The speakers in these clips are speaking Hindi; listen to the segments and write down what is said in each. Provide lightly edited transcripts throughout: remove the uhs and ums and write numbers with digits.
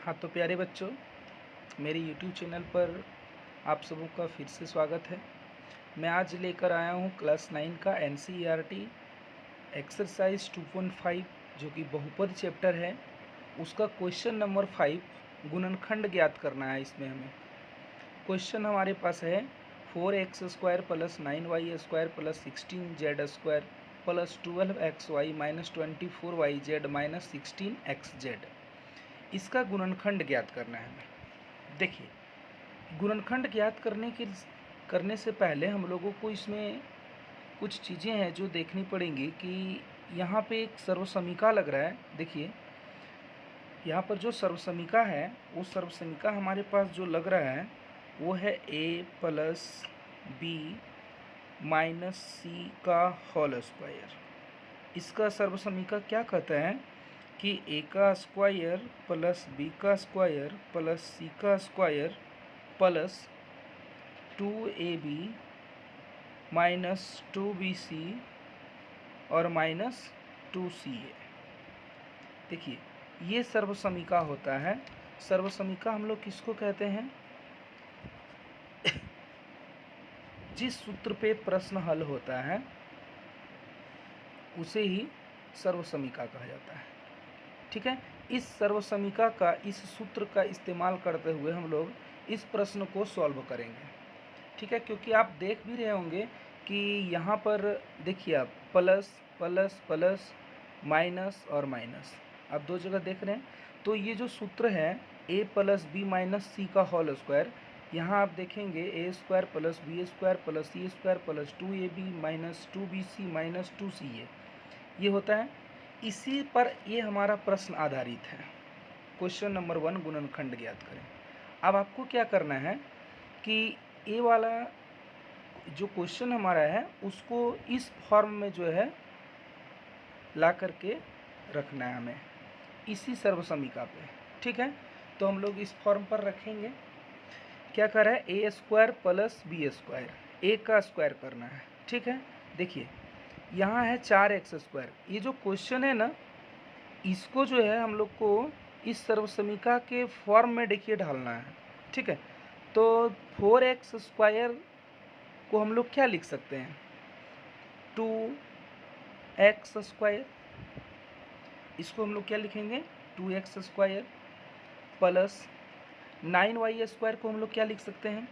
हाँ तो प्यारे बच्चों, मेरे YouTube चैनल पर आप सबों का फिर से स्वागत है। मैं आज लेकर आया हूँ क्लास 9 का NCERT एक्सरसाइज 2.5 जो कि बहुपद चैप्टर है, उसका क्वेश्चन नंबर 5 गुणनखंड ज्ञात करना है। इसमें हमें क्वेश्चन हमारे पास है 4x² + 9y² + 16z² + 12xy - 24yz - 16xz। इसका गुणनखंड ज्ञात करना है हमें। देखिए, गुणनखंड ज्ञात करने से पहले हम लोगों को इसमें कुछ चीज़ें हैं जो देखनी पड़ेंगी कि यहाँ पे एक सर्वसमीका लग रहा है। देखिए, यहाँ पर जो सर्वसमीका है वो सर्वसमीका हमारे पास जो लग रहा है वो है a + b - c का होल स्क्वायर। इसका सर्वसमीका क्या कहता है कि a का स्क्वायर प्लस b का स्क्वायर प्लस c का square plus 2ab minus 2bc और माइनस 2ca। देखिए, ये सर्वसमीका होता है। सर्वसमीका हम लोग किसको कहते हैं? जिस सूत्र पे प्रश्न हल होता है उसे ही सर्वसमीका कहा जाता है। ठीक है, इस सर्वसमीका का, इस सूत्र का इस्तेमाल करते हुए हम लोग इस प्रश्न को सॉल्व करेंगे। ठीक है, क्योंकि आप देख भी रहे होंगे कि यहाँ पर देखिए, आप प्लस प्लस प्लस माइनस और माइनस, आप दो जगह देख रहे हैं। तो ये जो सूत्र है a + b - c का होल स्क्वायर, यहाँ आप देखेंगे a² + b² + c² + 2ab - 2bc - 2ca, ये होता है। इसी पर ये हमारा प्रश्न आधारित है। क्वेश्चन नंबर 1 गुणनखंड ज्ञात करें। अब आपको क्या करना है कि ये वाला जो क्वेश्चन हमारा है उसको इस फॉर्म में जो है ला करके रखना है हमें, इसी सर्वसमीका पे। ठीक है, तो हम लोग इस फॉर्म पर रखेंगे। क्या कर रहा है? a² + b², a का स्क्वायर करना है। ठीक है, देखिए यहाँ है 4x²। ये जो क्वेश्चन है ना, इसको जो है हम लोग को इस सर्वसमीका के फॉर्म में देखिए ढालना है। ठीक है, तो 4x² को हम लोग क्या लिख सकते हैं? 2x²। इसको हम लोग क्या लिखेंगे? 2x² प्लस 9y² को हम लोग क्या लिख सकते हैं?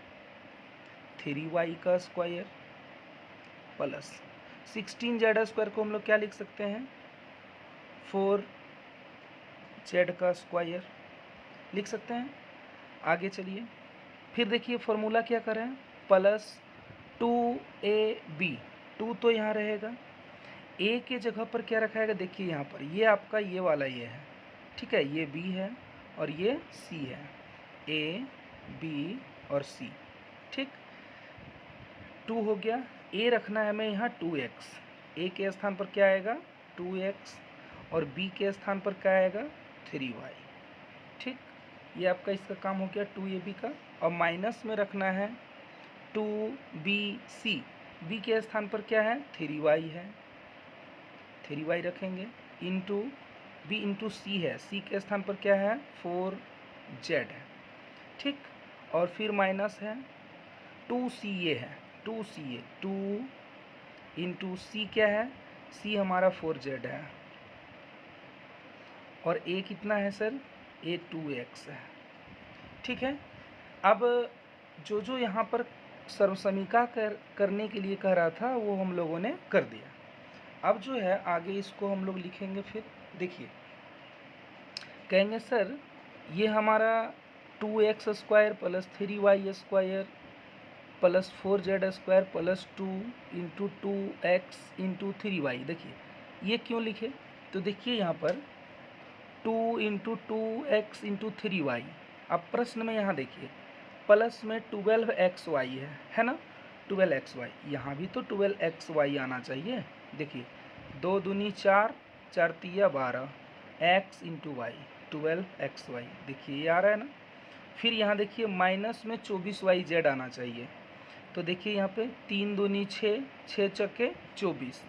3y² प्लस 16z² को हम लोग क्या लिख सकते हैं? 4z² लिख सकते हैं। आगे चलिए, फिर देखिए फॉर्मूला क्या करें? प्लस 2ab, 2 तो यहाँ रहेगा, a के जगह पर क्या रखाएगा? देखिए यहाँ पर ये आपका ये वाला ये है। ठीक है, ये b है और ये c है, a b और c। ठीक, 2 हो गया। a रखना है हमें यहाँ 2x, a के स्थान पर क्या आएगा? 2x और b के स्थान पर क्या आएगा? 3y। ठीक, ये आपका इसका काम हो गया 2ab का। और माइनस में रखना है 2bc, b के स्थान पर क्या है? 3y है, 3y रखेंगे, इंटू b इंटू c है, c के स्थान पर क्या है? 4z है। ठीक, और फिर माइनस है 2ca है, 2ca, 2 इंटू c क्या है? c हमारा 4z है, और a कितना है सर? a 2x है। ठीक है, अब जो जो यहाँ पर सर्वसमीका करने के लिए कह रहा था वो हम लोगों ने कर दिया। अब जो है आगे इसको हम लोग लिखेंगे। फिर देखिए, कहेंगे सर ये हमारा 2x² plus 3y² plus 4z² plus 2 into 2x into 3y, देखिए ये क्यों लिखे? तो देखिए यहाँ पर 2 इंटू 2x इंटू 3y। अब प्रश्न में यहाँ देखिए प्लस में 12xy है ना? 12xy, यहाँ भी तो 12xy आना चाहिए। देखिए 2 दूनी 4, 4 तिया 12, x इंटू वाई 12xy, देखिए ये आ रहा है ना। फिर यहाँ देखिए माइनस में 24yz आना चाहिए। तो देखिए यहाँ पे 3 दूनी 6, 6 चक्के 24,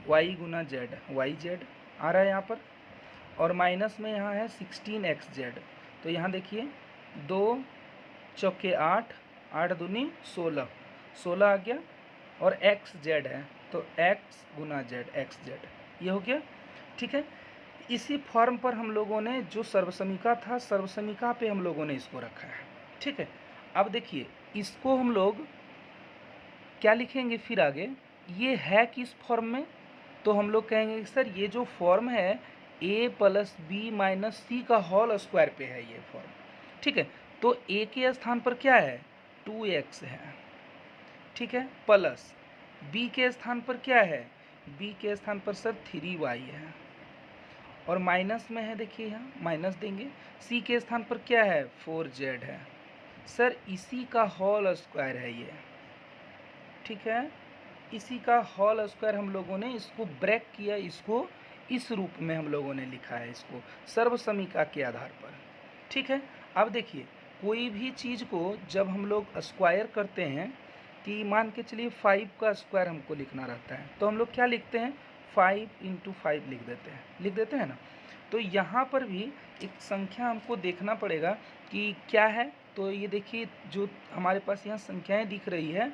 y गुना z, yz आ रहा है यहाँ पर। और माइनस में यहाँ है 16xz, तो यहाँ देखिए 2 चौके 8, 8 दूनी 16, 16 आ गया और एक्स जेड है तो एक्स गुना जेड, एक्स जेड, ये हो गया। ठीक है, इसी फॉर्म पर हम लोगों ने जो सर्वसमीका था, सर्वसमीका पे हम लोगों ने इसको रखा है। ठीक है, अब देखिए इसको हम लोग क्या लिखेंगे फिर आगे, ये है किस फॉर्म में, तो हम लोग कहेंगे कि सर ये जो फॉर्म है a प्लस बी माइनस सी का होल स्क्वायर पे है ये फॉर्म। ठीक है, तो a के स्थान पर क्या है 2x है, ठीक है, प्लस b के स्थान पर क्या है, b के स्थान पर सर 3y है, और माइनस में है, देखिए यहाँ माइनस देंगे, c के स्थान पर क्या है 4z है, सर इसी का होल स्क्वायर है ये। ठीक है, इसी का होल स्क्वायर हम लोगों ने इसको ब्रेक किया, इसको इस रूप में हम लोगों ने लिखा है इसको सर्वसमीका के आधार पर। ठीक है, अब देखिए कोई भी चीज़ को जब हम लोग स्क्वायर करते हैं कि मान के चलिए 5 का स्क्वायर हमको लिखना रहता है तो हम लोग क्या लिखते हैं 5 × 5 लिख देते हैं ना। तो यहाँ पर भी एक संख्या हमको देखना पड़ेगा कि क्या है, तो ये देखिए जो हमारे पास यहाँ संख्याएं दिख रही है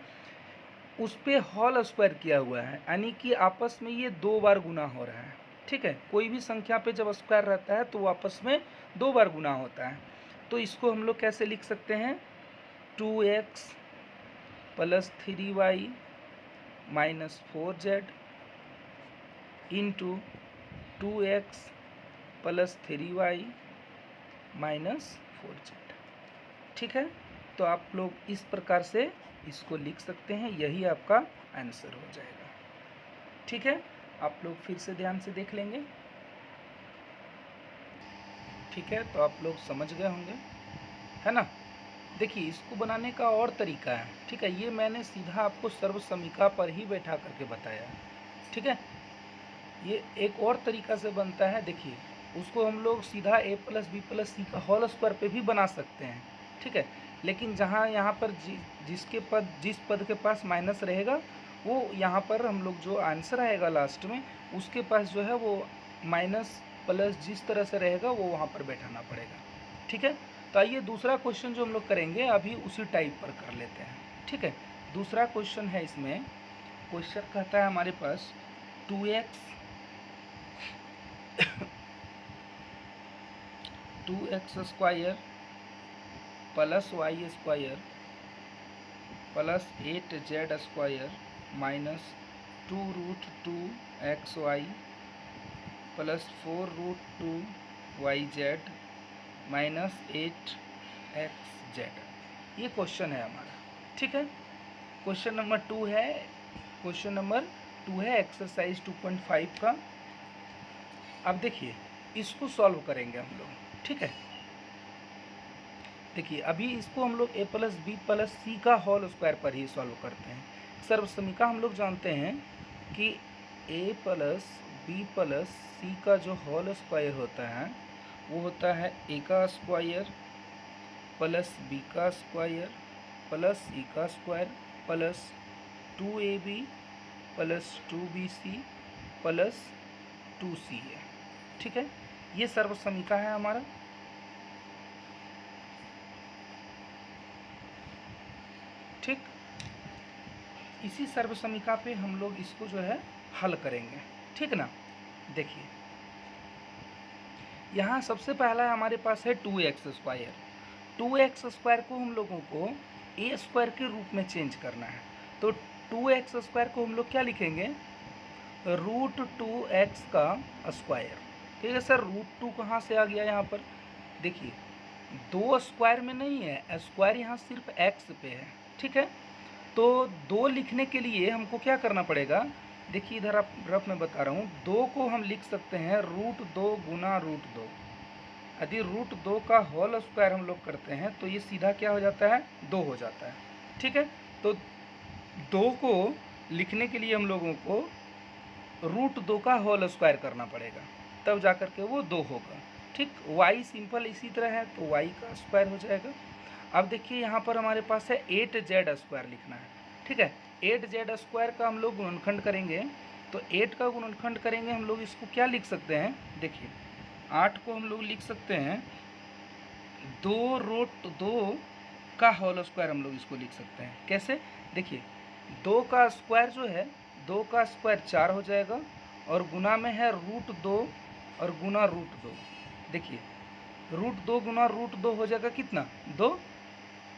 उस पर होल स्क्वायर किया हुआ है, यानी कि आपस में ये 2 बार गुना हो रहा है। ठीक है, कोई भी संख्या पे जब स्क्वायर रहता है तो वो आपस में 2 बार गुना होता है। तो इसको हम लोग कैसे लिख सकते हैं 2x plus 3y minus 4z into 2x plus 3y minus 4z। ठीक है, तो आप लोग इस प्रकार से इसको लिख सकते हैं, यही आपका आंसर हो जाएगा। ठीक है, आप लोग फिर से ध्यान से देख लेंगे। ठीक है, तो आप लोग समझ गए होंगे, है ना। देखिए इसको बनाने का और तरीका है। ठीक है, ये मैंने सीधा आपको सर्वसमीका पर ही बैठा करके बताया। ठीक है, ये एक और तरीका से बनता है, देखिए उसको हम लोग सीधा a प्लस बी प्लस सी का होल स्क्वायर पे भी बना सकते हैं। ठीक है, लेकिन जहाँ यहाँ पर जिस पद के पास माइनस रहेगा वो यहाँ पर हम लोग जो आंसर आएगा लास्ट में उसके पास जो है वो माइनस प्लस जिस तरह से रहेगा वो वहाँ पर बैठाना पड़ेगा। ठीक है, तो आइए दूसरा क्वेश्चन जो हम लोग करेंगे अभी उसी टाइप पर कर लेते हैं। ठीक है, दूसरा क्वेश्चन है, इसमें क्वेश्चन कहता है हमारे पास 2x 2x square plus Y square plus 8z square minus 2√2xy plus 4√2yz minus 8xz, ये क्वेश्चन है हमारा। ठीक है, क्वेश्चन नंबर 2 है, क्वेश्चन नंबर 2 है एक्सरसाइज 2.5 का। अब देखिए इसको सॉल्व करेंगे हम लोग। ठीक है, देखिए अभी इसको हम लोग a प्लस बी प्लस सी का होल स्क्वायर पर ही सॉल्व करते हैं। सर्वसमीका हम लोग जानते हैं कि a प्लस बी प्लस सी का जो होल स्क्वायर होता है वो होता है a का स्क्वायर प्लस b का स्क्वायर प्लस c का square plus 2ab plus 2bc plus 2c है। ठीक है, ये सर्वसमीका है हमारा। ठीक, इसी सर्वसमीका पे हम लोग इसको जो है हल करेंगे। ठीक ना, देखिए यहाँ सबसे पहला हमारे पास है 2x स्क्वायर। 2x स्क्वायर को हम लोगों को a स्क्वायर के रूप में चेंज करना है, तो 2x स्क्वायर को हम लोग क्या लिखेंगे √2x का स्क्वायर। ठीक है सर, √2 कहाँ से आ गया यहाँ पर, देखिए 2 स्क्वायर में नहीं है, स्क्वायर यहाँ सिर्फ x पे है। ठीक है, तो 2 लिखने के लिए हमको क्या करना पड़ेगा, देखिए इधर आप रफ में बता रहा हूँ, 2 को हम लिख सकते हैं √2 गुना √2। यदि √2 का होल स्क्वायर हम लोग करते हैं तो ये सीधा क्या हो जाता है 2 हो जाता है। ठीक है, तो 2 को लिखने के लिए हम लोगों को √2 का होल स्क्वायर करना पड़ेगा, तब जा कर के वो 2 होगा। ठीक, y सिंपल इसी तरह है तो y का स्क्वायर हो जाएगा। अब देखिए यहाँ पर हमारे पास है 8z स्क्वायर लिखना है। ठीक है, 8z स्क्वायर का हम लोग गुणनखंड करेंगे, तो 8 का गुणनखंड करेंगे हम लोग, इसको क्या लिख सकते हैं, देखिए 8 को हम लोग लिख सकते हैं 2√2 का होल स्क्वायर हम लोग इसको लिख सकते हैं। कैसे? देखिए 2 का स्क्वायर जो है, 2 का स्क्वायर 4 हो जाएगा और गुना में है √2 और गुना √2। देखिए √2 गुना √2 हो जाएगा कितना? 2,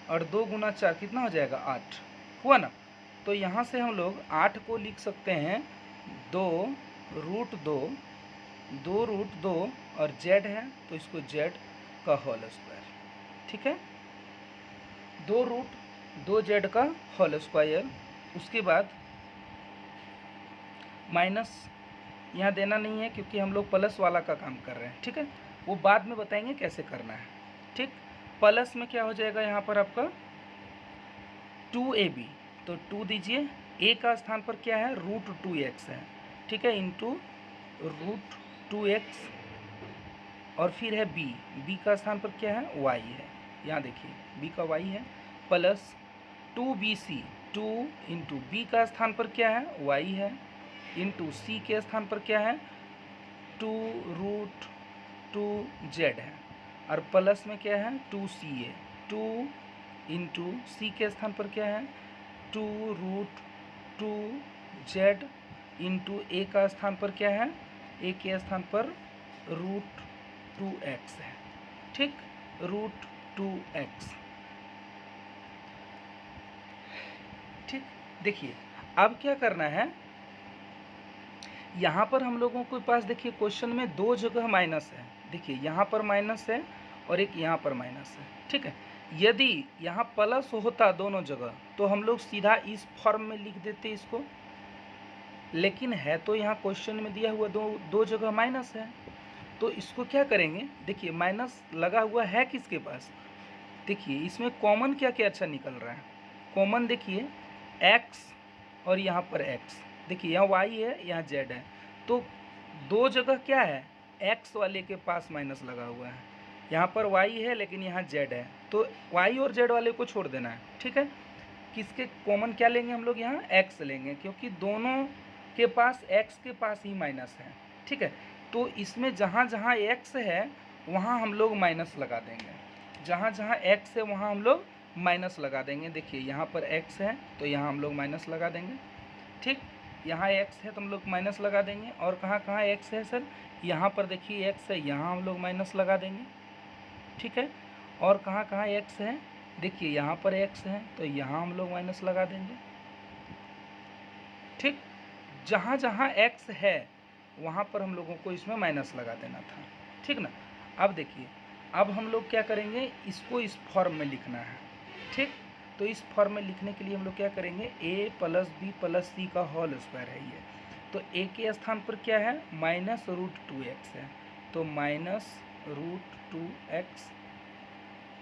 और 2 गुना 4 कितना हो जाएगा? 8 हुआ ना। तो यहाँ से हम लोग 8 को लिख सकते हैं 2√2 और z है तो इसको z का होल स्क्वायर। ठीक है, 2√2z का होल स्क्वायर। उसके बाद माइनस यहाँ देना नहीं है क्योंकि हम लोग प्लस वाला का काम कर रहे हैं। ठीक है, वो बाद में बताएंगे कैसे करना है। ठीक, प्लस में क्या हो जाएगा यहाँ पर आपका 2ab, तो 2 दीजिए, a का स्थान पर क्या है? √2x है। ठीक है, इंटू √2x, और फिर है b का स्थान पर क्या है? y है। यहाँ देखिए b का y है, प्लस 2bc, 2 इंटू b का स्थान पर क्या है? y है, इंटू c के स्थान पर क्या है? 2√2z है, और प्लस में क्या है? 2ca, 2 इंटू c के स्थान पर क्या है? 2√2z, इंटू a का स्थान पर क्या है? a के स्थान पर √2x है। ठीक, √2x। ठीक, देखिए अब क्या करना है, यहाँ पर हम लोगों के पास देखिए क्वेश्चन में 2 जगह माइनस है। देखिए यहाँ पर माइनस है और एक यहाँ पर माइनस है। ठीक है, यदि यहाँ प्लस होता दोनों जगह तो हम लोग सीधा इस फॉर्म में लिख देते इसको, लेकिन है तो यहाँ क्वेश्चन में दिया हुआ दो जगह माइनस है। तो इसको क्या करेंगे, देखिए माइनस लगा हुआ है किसके पास? देखिए इसमें कॉमन क्या क्या अच्छा निकल रहा है। कॉमन देखिए x और यहाँ पर x, देखिए यहाँ y है, यहाँ z है, तो 2 जगह क्या है? x वाले के पास माइनस लगा हुआ है, यहाँ पर y है लेकिन यहाँ z है, तो y और z वाले को छोड़ देना है। ठीक है, किसके कॉमन क्या लेंगे हम लोग? यहाँ x लेंगे, क्योंकि दोनों के पास x के पास ही माइनस है। ठीक है, तो इसमें जहाँ जहाँ x है वहाँ हम लोग माइनस लगा देंगे, जहाँ जहाँ x है वहाँ हम लोग माइनस लगा देंगे। देखिए यहाँ पर x है तो यहाँ हम लोग माइनस लगा देंगे। ठीक, यहाँ x है तो हम लोग माइनस लगा देंगे, और कहाँ कहाँ x है सर? यहाँ पर देखिए x है, यहाँ हम लोग माइनस लगा देंगे। ठीक है, और कहाँ कहाँ x है? देखिए यहाँ पर x है तो यहाँ हम लोग माइनस लगा देंगे। ठीक, जहाँ जहाँ x है वहाँ पर हम लोगों को इसमें माइनस लगा देना था। ठीक ना, अब देखिए अब हम लोग क्या करेंगे, इसको इस फॉर्म में लिखना है। ठीक, तो इस फॉर्म में लिखने के लिए हम लोग क्या करेंगे? a plus b plus c का होल स्क्वायर है ये, तो a के स्थान पर क्या है? -√2x है, तो -√2x,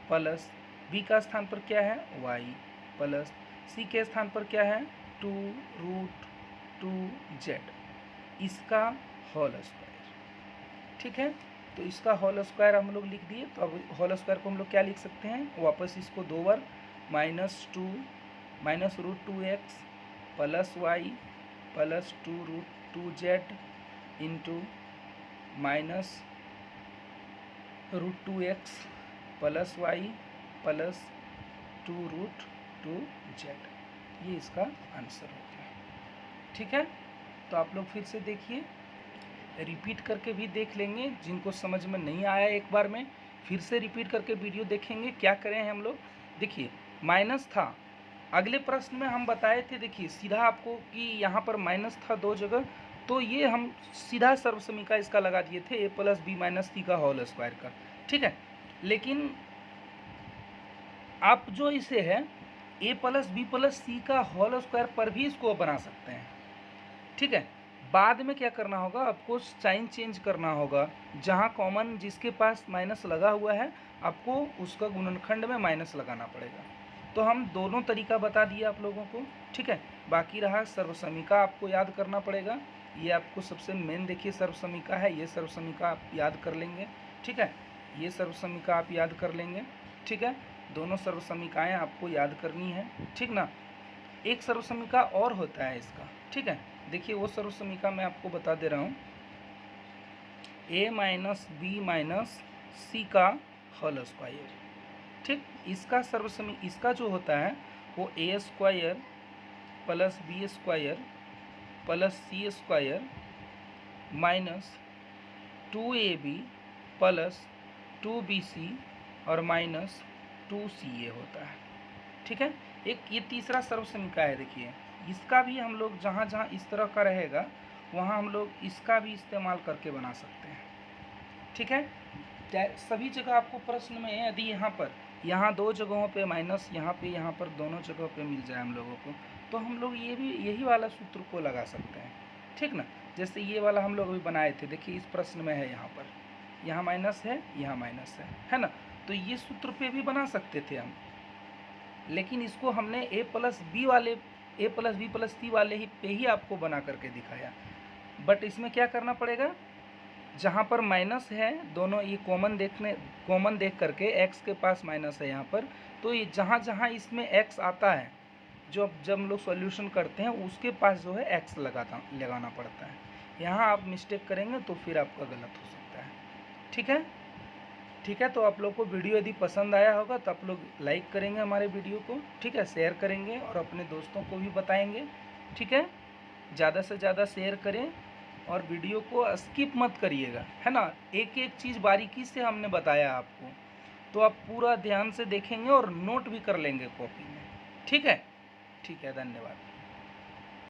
प्लस b का स्थान पर क्या है? y, प्लस c के स्थान पर क्या है? 2√2z, इसका होल स्क्वायर। ठीक है, तो इसका होल स्क्वायर हम लोग लिख दिए। तो अब होल स्क्वायर को हम लोग क्या लिख सकते हैं? वापस इसको 2 बार, -√2x plus y plus 2√2z into -√2x plus y plus 2√2z, ये इसका आंसर हो गया। ठीक है, तो आप लोग फिर से देखिए, रिपीट करके भी देख लेंगे, जिनको समझ में नहीं आया एक बार में फिर से रिपीट करके वीडियो देखेंगे। क्या करें हम लोग, देखिए माइनस था, अगले प्रश्न में हम बताए थे, देखिए सीधा आपको कि यहाँ पर माइनस था 2 जगह, तो ये हम सीधा सर्वसमीका इसका लगा दिए थे a प्लस बी माइनस सी का होल स्क्वायर का। ठीक है, लेकिन आप जो इसे है a प्लस बी प्लस सी का होल स्क्वायर पर भी इसको बना सकते हैं। ठीक है, बाद में क्या करना होगा, आपको साइन चेंज करना होगा, जहाँ कॉमन जिसके पास माइनस लगा हुआ है आपको उसका गुणनखंड में माइनस लगाना पड़ेगा। तो हम दोनों तरीका बता दिए आप लोगों को। ठीक है, बाकी रहा सर्वसमीका, आपको याद करना पड़ेगा। ये आपको सबसे मेन देखिए सर्वसमीका है, ये सर्वसमीका आप याद कर लेंगे। ठीक है, ये सर्वसमीका आप याद कर लेंगे। ठीक है, दोनों सर्वसमीकाएँ आपको याद करनी है। ठीक ना, एक सर्वसमीका और होता है इसका। ठीक है, देखिए वो सर्वसमीका मैं आपको बता दे रहा हूँ, a माइनस बी माइनस सी का होल स्क्वायर। ठीक, इसका सर्वसमीकरण इसका जो होता है वो A square plus B square plus C square minus 2ab plus 2bc और माइनस 2ca होता है। ठीक है, एक ये तीसरा सर्वसमीकरण है। देखिए इसका भी हम लोग जहाँ जहाँ इस तरह का रहेगा वहाँ हम लोग इसका भी इस्तेमाल करके बना सकते हैं। ठीक है, सभी जगह आपको प्रश्न में यदि यहाँ दो जगहों पे माइनस यहाँ पर दोनों जगहों पे मिल जाए हम लोगों को, तो हम लोग ये भी यही वाला सूत्र को लगा सकते हैं। ठीक ना, जैसे ये वाला हम लोग अभी बनाए थे, देखिए इस प्रश्न में है यहाँ माइनस है, यहाँ माइनस है ना, तो ये सूत्र पे भी बना सकते थे हम, लेकिन इसको हमने ए प्लस बी प्लस सी वाले ही पे ही आपको बना करके दिखाया। बट इसमें क्या करना पड़ेगा, जहाँ पर माइनस है दोनों ये कॉमन देख करके एक्स के पास माइनस है यहाँ पर, तो ये जहाँ जहाँ इसमें एक्स आता है जब हम लोग सॉल्यूशन करते हैं उसके पास जो है एक्स लगाना पड़ता है। यहाँ आप मिस्टेक करेंगे तो फिर आपका गलत हो सकता है। ठीक है, तो आप लोग को वीडियो यदि पसंद आया होगा तो आप लोग लाइक करेंगे हमारे वीडियो को, ठीक है, शेयर करेंगे और अपने दोस्तों को भी बताएंगे। ठीक है, ज़्यादा से ज़्यादा शेयर करें और वीडियो को स्किप मत करिएगा, है ना। एक एक चीज़ बारीकी से हमने बताया आपको, तो आप पूरा ध्यान से देखेंगे और नोट भी कर लेंगे कॉपी में। ठीक है, धन्यवाद।